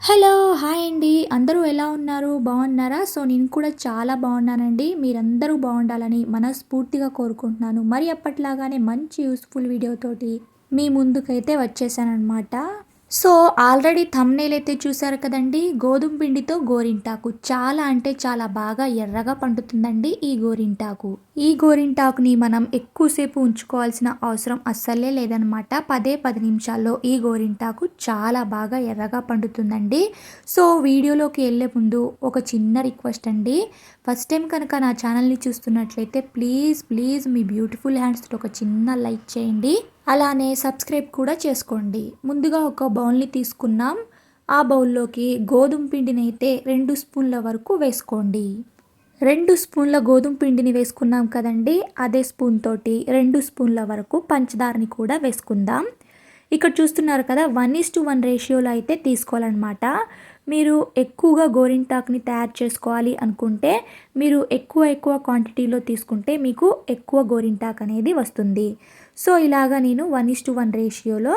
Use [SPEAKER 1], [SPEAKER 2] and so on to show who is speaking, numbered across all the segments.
[SPEAKER 1] Hello! Hi అండి. అందరూ ఎలా ఉన్నారు? బాగున్నారా? నేను కూడా చాలా బాగున్నానండి. మీరందరూ బాగుండాలని మనస్ఫూర్తిగా కోరుకుంటున్నాను. మరి అప్పటిలాగానే మంచి యూజ్‌ఫుల్ వీడియోతోటి మీ ముందుకైతే వచ్చేసాననమాట. ఆల్రెడీ థంబ్‌నెయిల్ అయితే చూసారు కదండీ! గోధుమ పిండితో గోరింటాకు. చాలా అంటే చాలా బాగా ఎర్రగా పండుతుందండి ఈ గోరింటాకు. ఈ గోరింటాకుని మనం ఎక్కువసేపు ఉంచుకోవాల్సిన అవసరం అస్సలే లేదనమాట. 10 నిమిషాల్లో ఈ గోరింటాకు చాలా బాగా ఎర్రగా పండుతుందండి. వీడియోలోకి వెళ్ళే ముందు ఒక చిన్న రిక్వెస్ట్ అండి. ఫస్ట్ టైం కనుక నా ఛానల్‌ని చూస్తున్నట్లయితే ప్లీజ్ మీ బ్యూటిఫుల్ హ్యాండ్స్‌తో ఒక చిన్న లైక్ చేయండి. అలానే సబ్స్క్రైబ్ కూడా చేసుకోండి. ముందుగా ఒక బౌల్‌ని తీసుకున్నాం. ఆ బౌల్‌లోకి గోధుమ పిండినైతే 2 స్పూన్ల వరకు వేసుకోండి. 2 స్పూన్ల గోధుమ పిండిని వేసుకున్నాం కదండీ! అదే స్పూన్ తోటి 2 స్పూన్ల వరకు పంచదారని కూడా వేసుకుందాం. ఇక్కడ చూస్తున్నారు కదా! 1:1 రేషియోలో అయితే తీసుకోవాలన్నమాట. మీరు ఎక్కువగా గోరింటాకుని తయారు చేసుకోవాలి అనుకుంటే మీరు ఎక్కువ క్వాంటిటీలో తీసుకుంటే మీకు ఎక్కువ గోరింటాకు అనేది వస్తుంది. ఇలాగా నేను 1:1 రేషియోలో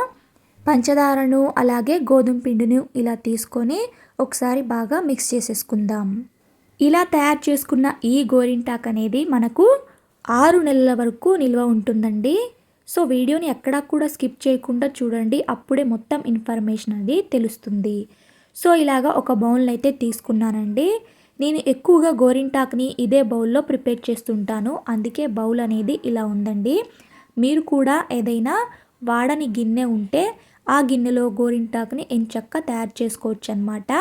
[SPEAKER 1] పంచదారను అలాగే గోధుమ పిండిని ఇలా తీసుకొని ఒకసారి బాగా మిక్స్ చేసేసుకుందాం. ఇలా తయారు చేసుకున్న ఈ గోరింటాకు అనేది మనకు 6 నెలల వరకు నిల్వ ఉంటుందండి. వీడియోని ఎక్కడా కూడా స్కిప్ చేయకుండా చూడండి. అప్పుడే మొత్తం ఇన్ఫర్మేషన్ అనేది తెలుస్తుంది. ఇలాగా ఒక బౌల్ని అయితే తీసుకున్నానండి. నేను ఎక్కువగా గోరింటాకుని ఇదే బౌల్లో ప్రిపేర్ చేస్తుంటాను. అందుకే బౌల్ అనేది ఇలా ఉందండి. మీరు కూడా ఏదైనా వాడని గిన్నె ఉంటే ఆ గిన్నెలో గోరింటాకుని ఎంచక్కా తయారు చేసుకోవచ్చు అన్నమాట.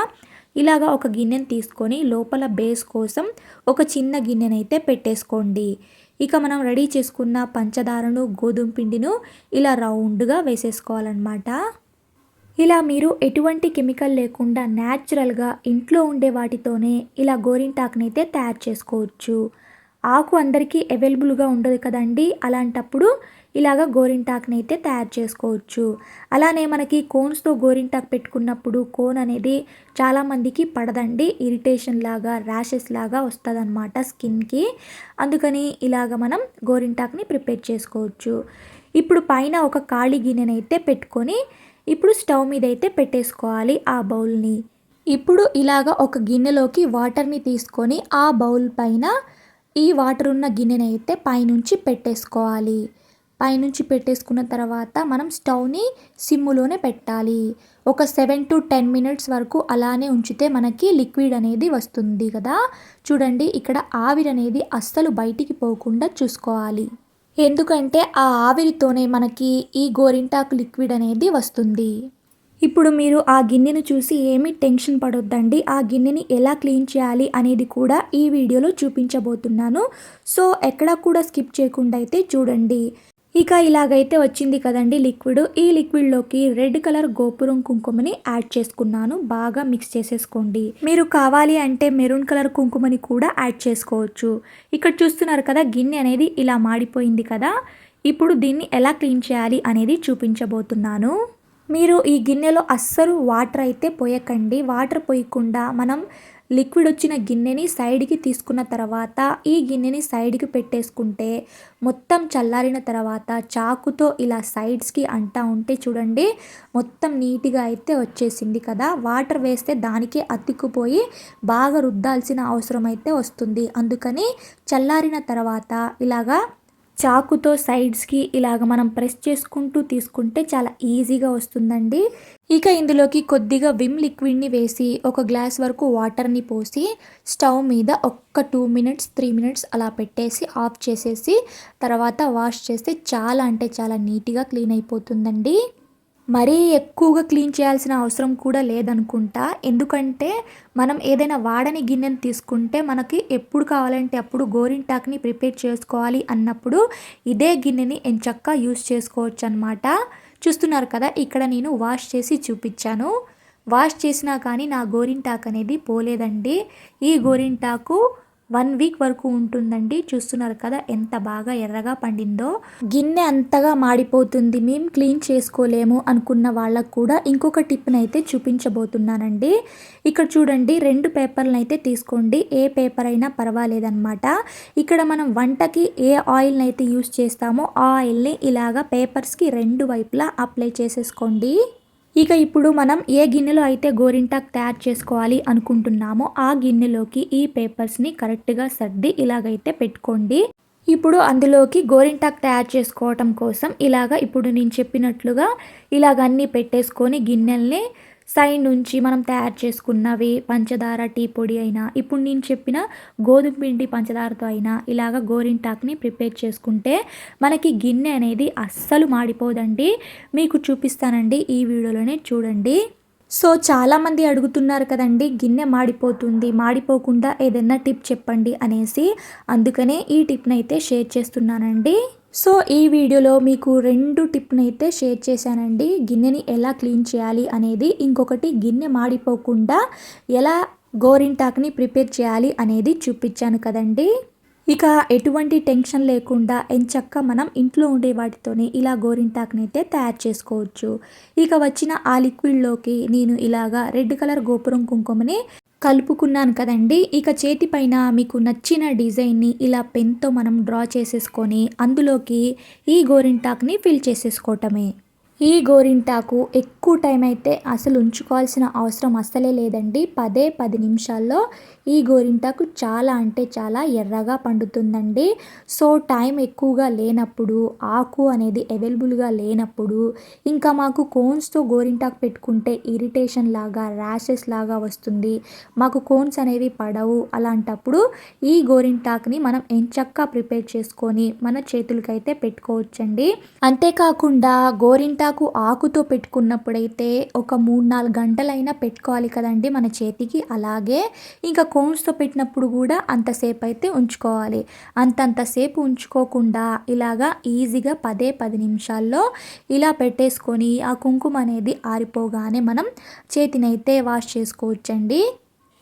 [SPEAKER 1] ఇలాగా ఒక గిన్నెని తీసుకొని లోపల బేస్ కోసం ఒక చిన్న గిన్నెనైతే పెట్టేసుకోండి. ఇక మనం రెడీ చేసుకున్న పంచదారను గోధుమ పిండిను ఇలా రౌండ్గా వేసేసుకోవాలన్నమాట. ఇలా మీరు ఎటువంటి కెమికల్ లేకుండా న్యాచురల్గా ఇంట్లో ఉండే వాటితోనే ఇలా గోరింటాకునైతే తయారు చేసుకోవచ్చు. ఆకు అందరికీ అవైలబుల్గా ఉండదు కదండి! అలాంటప్పుడు ఇలాగ గోరింటాకునైతే తయారు చేసుకోవచ్చు. అలానే మనకి కోన్స్‌తో గోరింటాకు పెట్టుకున్నప్పుడు కోన్ అనేది చాలామందికి పడదండి. ఇరిటేషన్ లాగా, ర్యాషెస్ లాగా వస్తదనమాట స్కిన్‌కి. అందుకని ఇలాగ మనం గోరింటాకుని ప్రిపేర్ చేసుకోవచ్చు. ఇప్పుడు పైన ఒక ఖాళీ గిన్నెనైతే పెట్టుకొని ఇప్పుడు స్టవ్ మీద అయితే పెట్టేసుకోవాలి ఆ బౌల్‌ని. ఇప్పుడు ఇలాగ ఒక గిన్నెలోకి వాటర్‌ని తీసుకొని ఆ బౌల్ పైన ఈ వాటర్ ఉన్న గిన్నెనైతే పైనుంచి పెట్టేసుకోవాలి. పైనుంచి పెట్టేసుకున్న తర్వాత మనం స్టవ్‌ని సిమ్ములోనే పెట్టాలి. ఒక 7-10 మినిట్స్ వరకు అలానే ఉంచితే మనకి లిక్విడ్ అనేది వస్తుంది కదా! చూడండి ఇక్కడ ఆవిరి అనేది అస్సలు బయటికి పోకుండా చూసుకోవాలి. ఎందుకంటే ఆ ఆవిరితోనే మనకి ఈ గోరింటాకు లిక్విడ్ అనేది వస్తుంది. ఇప్పుడు మీరు ఆ గిన్నెను చూసి ఏమీ టెన్షన్ పడొద్దండి. ఆ గిన్నెని ఎలా క్లీన్ చేయాలి అనేది కూడా ఈ వీడియోలో చూపించబోతున్నాను. ఎక్కడా కూడా స్కిప్ చేయకుండా అయితే చూడండి. ఇక ఇలాగైతే వచ్చింది కదండీ లిక్విడ్. ఈ లిక్విడ్‌లోకి రెడ్ కలర్ గోపురం కుంకుమని యాడ్ చేసుకున్నాను. బాగా మిక్స్ చేసేసుకోండి. మీరు కావాలి అంటే మెరూన్ కలర్ కుంకుమని కూడా యాడ్ చేసుకోవచ్చు. ఇక్కడ చూస్తున్నారు కదా గిన్నె అనేది ఇలా మాడిపోయింది కదా! ఇప్పుడు దీన్ని ఎలా క్లీన్ చేయాలి అనేది చూపించబోతున్నాను. మీరు ఈ గిన్నెలో అస్సలు వాటర్ అయితే పోయకండి. వాటర్ పోయకుండా మనం లిక్విడ్ వచ్చిన గిన్నెని సైడ్‌కి తీసుకున్న తర్వాత ఈ గిన్నెని సైడ్‌కి పెట్టేసుకుంటే మొత్తం చల్లారిన తర్వాత చాకుతో ఇలా సైడ్స్‌కి అంటా ఉంటే చూడండి మొత్తం నీట్‌గా అయితే వచ్చేసింది కదా! వాటర్ వేస్తే దానికే అతుక్కుపోయి బాగా రుద్దాల్సిన అవసరం అయితే వస్తుంది. అందుకని చల్లారిన తర్వాత ఇలాగా చాకుతో సైడ్స్‌కి ఇలాగ మనం ప్రెస్ చేసుకుంటూ తీసుకుంటే చాలా ఈజీగా వస్తుందండి. ఇక ఇందులోకి కొద్దిగా విమ్ లిక్విడ్‌ని వేసి ఒక గ్లాస్ వరకు వాటర్‌ని పోసి స్టవ్ మీద ఒక్క 2 మినిట్స్, 3 మినిట్స్ అలా పెట్టేసి ఆఫ్ చేసేసి తర్వాత వాష్ చేస్తే చాలా అంటే చాలా నీట్‌గా క్లీన్ అయిపోతుందండి. మరీ ఎక్కువగా క్లీన్ చేయాల్సిన అవసరం కూడా లేదనుకుంటా. ఎందుకంటే మనం ఏదైనా వాడని గిన్నెని తీసుకుంటే మనకి ఎప్పుడు కావాలంటే అప్పుడు గోరింటాకుని ప్రిపేర్ చేసుకోవాలి అన్నప్పుడు ఇదే గిన్నెని ఎంచక్కా యూజ్ చేసుకోవచ్చనమాట. చూస్తున్నారు కదా! ఇక్కడ నేను వాష్ చేసి చూపిచ్చాను. వాష్ చేసినా కానీ నా గోరింటాకు అనేది పోలేదండి. ఈ గోరింటాకు 1 వీక్ వరకు ఉంటుందండి. చూస్తున్నారు కదా ఎంత బాగా ఎర్రగా పండిందో. గిన్నె అంతగా మాడిపోతుంది మేము క్లీన్ చేసుకోలేము అనుకున్న వాళ్ళకు కూడా ఇంకొక టిప్‌నైతే చూపించబోతున్నానండి. ఇక్కడ చూడండి 2 పేపర్‌లనైతే తీసుకోండి. ఏ పేపర్ అయినా పర్వాలేదనమాట. ఇక్కడ మనం వంటకి ఏ ఆయిల్‌నైతే యూజ్ చేస్తామో ఆ ఆయిల్‌ని ఇలాగా పేపర్స్‌కి 2 వైపులా అప్లై చేసేసుకోండి. ఇక ఇప్పుడు మనం ఏ గిన్నెలో అయితే గోరింటాకు తయారు చేసుకోవాలి అనుకుంటున్నామో ఆ గిన్నెలోకి ఈ పేపర్స్ని కరెక్ట్గా సర్ది ఇలాగైతే పెట్టుకోండి. ఇప్పుడు అందులోకి గోరింటాకు తయారు చేసుకోవటం కోసం ఇప్పుడు నేను చెప్పినట్లుగా ఇలాగ అన్నీ పెట్టేసుకొని గిన్నెల్ని సైడ్ నుంచి మనం తయారు చేసుకున్నవి పంచదార టీ పొడి అయినా ఇప్పుడు నేను చెప్పిన గోధుమ పిండి పంచదారతో అయినా ఇలాగ గోరింటాకుని ప్రిపేర్ చేసుకుంటే మనకి గిన్నె అనేది అస్సలు మాడిపోదండి. మీకు చూపిస్తానండి, ఈ వీడియోలోనే చూడండి. సో చాలామంది అడుగుతున్నారు కదండి, గిన్నె మాడిపోతుంది, మాడిపోకుండా ఏదైనా టిప్ చెప్పండి అనేసి. అందుకనే ఈ టిప్ని అయితే షేర్ చేస్తున్నానండి. సో ఈ వీడియోలో మీకు 2 టిప్ని అయితే షేర్ చేశానండి. గిన్నెని ఎలా క్లీన్ చేయాలి అనేది, ఇంకొకటి గిన్నె మాడిపోకుండా ఎలా గోరింటాకుని ప్రిపేర్ చేయాలి అనేది చూపించాను కదండి. ఇక ఎటువంటి టెన్షన్ లేకుండా ఎంచక్కా మనం ఇంట్లో ఉండే వాటితోనే ఇలా గోరింటాకునైతే తయారు చేసుకోవచ్చు. ఇక వచ్చిన ఆ లిక్విడ్లోకి నేను ఇలాగా రెడ్ కలర్ గోపురం కుంకుమని కలుపుకున్నాను కదండి. ఇక చేతిపైన మీకు నచ్చిన డిజైన్ని ఇలా పెన్తో మనం డ్రా చేసేసుకొని అందులోకి ఈ గోరింటాకుని ఫిల్ చేసేసుకోవటమే. ఈ గోరింటాకు ఎక్కువ టైం అయితే అసలు ఉంచుకోవాల్సిన అవసరం అస్సలే లేదండి. 10 నిమిషాల్లో ఈ గోరింటాకు చాలా అంటే చాలా ఎర్రగా పండుతుందండి. సో టైం ఎక్కువగా లేనప్పుడు, ఆకు అనేది అవైలబుల్గా లేనప్పుడు, ఇంకా మాకు కోన్స్తో గోరింటాకు పెట్టుకుంటే ఇరిటేషన్ లాగా ర్యాషెస్ లాగా వస్తుంది, మాకు కోన్స్ అనేవి పడవు, అలాంటప్పుడు ఈ గోరింటాకుని మనం ఎంచక్కా ప్రిపేర్ చేసుకొని మన చేతులకైతే పెట్టుకోవచ్చండి. అంతేకాకుండా గోరింటాకు ఆకుతో పెట్టుకున్నప్పుడైతే ఒక 3-4 గంటలైనా పెట్టుకోవాలి కదండి మన చేతికి. అలాగే ఇంకా కోన్స్తో పెట్టినప్పుడు కూడా అంతసేపు అయితే ఉంచుకోవాలి. అంతసేపు ఉంచుకోకుండా ఇలాగా ఈజీగా 10 నిమిషాల్లో ఇలా పెట్టేసుకొని ఆ కుంకుమ అనేది ఆరిపోగానే మనం చేతినైతే వాష్ చేసుకోవచ్చండి.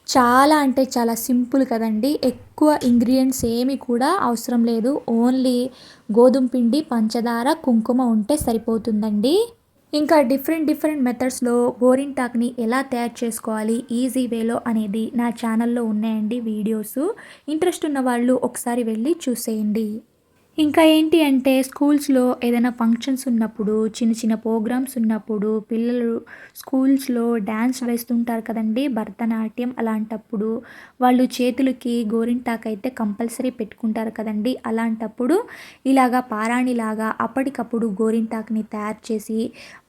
[SPEAKER 1] చాలా అంటే చాలా సింపుల్ కదండి. ఎక్కువ ఇంగ్రీడియంట్స్ ఏమి కూడా అవసరం లేదు. ఓన్లీ గోధుమ పిండి, పంచదార, కుంకుమ ఉంటే సరిపోతుందండి. ఇంకా డిఫరెంట్ మెథడ్స్లో గోరింటాకుని ఎలా తయారు చేసుకోవాలి ఈజీ వేలో అనేది నా ఛానల్లో ఉన్నాయండి వీడియోస్. ఇంట్రెస్ట్ ఉన్న వాళ్ళు ఒకసారి వెళ్ళి చూసేయండి. ఇంకా ఏంటి అంటే స్కూల్స్లో ఏదైనా ఫంక్షన్స్ ఉన్నప్పుడు, చిన్న ప్రోగ్రామ్స్ ఉన్నప్పుడు పిల్లలు స్కూల్స్లో డ్యాన్స్ వేస్తుంటారు కదండి, భరతనాట్యం. అలాంటప్పుడు వాళ్ళు చేతులకి గోరింటాకు అయితే కంపల్సరీ పెట్టుకుంటారు కదండి. అలాంటప్పుడు ఇలాగా పారాణిలాగా అప్పటికప్పుడు గోరింటాకుని తయారు చేసి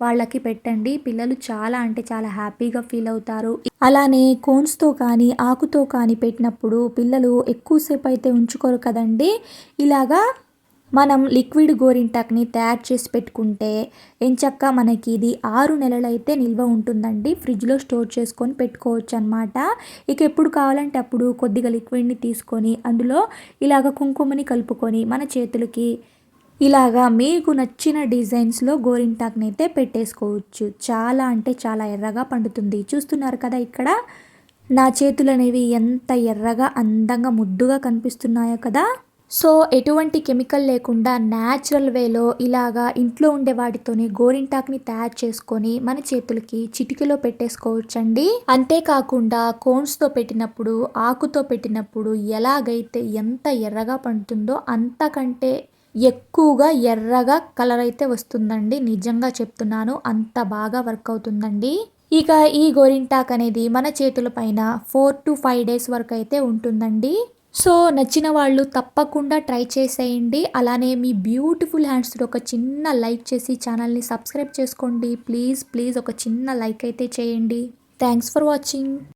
[SPEAKER 1] వాళ్ళకి పెట్టండి. పిల్లలు చాలా అంటే చాలా హ్యాపీగా ఫీల్ అవుతారు. అలానే కోన్స్తో కానీ ఆకుతో కానీ పెట్టినప్పుడు పిల్లలు ఎక్కువసేపు అయితే ఉంచుకోరు కదండి. ఇలాగా మనం లిక్విడ్ గోరింటాకుని తయారు చేసి పెట్టుకుంటే ఎంచక్కా మనకి ఇది 6 నెలలైతే నిల్వ ఉంటుందండి. ఫ్రిడ్జ్లో స్టోర్ చేసుకొని పెట్టుకోవచ్చు అనమాట. ఇక ఎప్పుడు కావాలంటే అప్పుడు కొద్దిగా లిక్విడ్ని తీసుకొని అందులో ఇలాగ కుంకుమని కలుపుకొని మన చేతులకి ఇలాగా మీకు నచ్చిన డిజైన్స్లో గోరింటాకుని అయితే పెట్టేసుకోవచ్చు. చాలా అంటే చాలా ఎర్రగా పండుతుంది. చూస్తున్నారు కదా ఇక్కడ నా చేతులు అనేవి ఎంత ఎర్రగా అందంగా ముద్దుగా కనిపిస్తున్నాయో కదా. సో ఎటువంటి కెమికల్ లేకుండా న్యాచురల్ వేలో ఇలాగా ఇంట్లో ఉండే వాటితోనే గోరింటాకుని తయారు చేసుకొని మన చేతులకి చిటికెలో పెట్టేసుకోవచ్చండి. అంతేకాకుండా కోన్స్తో పెట్టినప్పుడు, ఆకుతో పెట్టినప్పుడు ఎలాగైతే ఎంత ఎర్రగా పండుతుందో అంతకంటే ఎక్కువగా ఎర్రగా కలర్ అయితే వస్తుందండి. నిజంగా చెప్తున్నాను, అంత బాగా వర్క్ అవుతుందండి. ఇక ఈ గోరింటాకు అనేది మన చేతుల పైన 4 to 5 డేస్ వరకు అయితే ఉంటుందండి. సో నచ్చిన వాళ్ళు తప్పకుండా ట్రై చేసేయండి. అలానే మీ బ్యూటిఫుల్ హ్యాండ్స్తో ఒక చిన్న లైక్ చేసి ఛానల్ని సబ్స్క్రైబ్ చేసుకోండి. ప్లీజ్ ఒక చిన్న లైక్ అయితే చేయండి. Thanks for watching.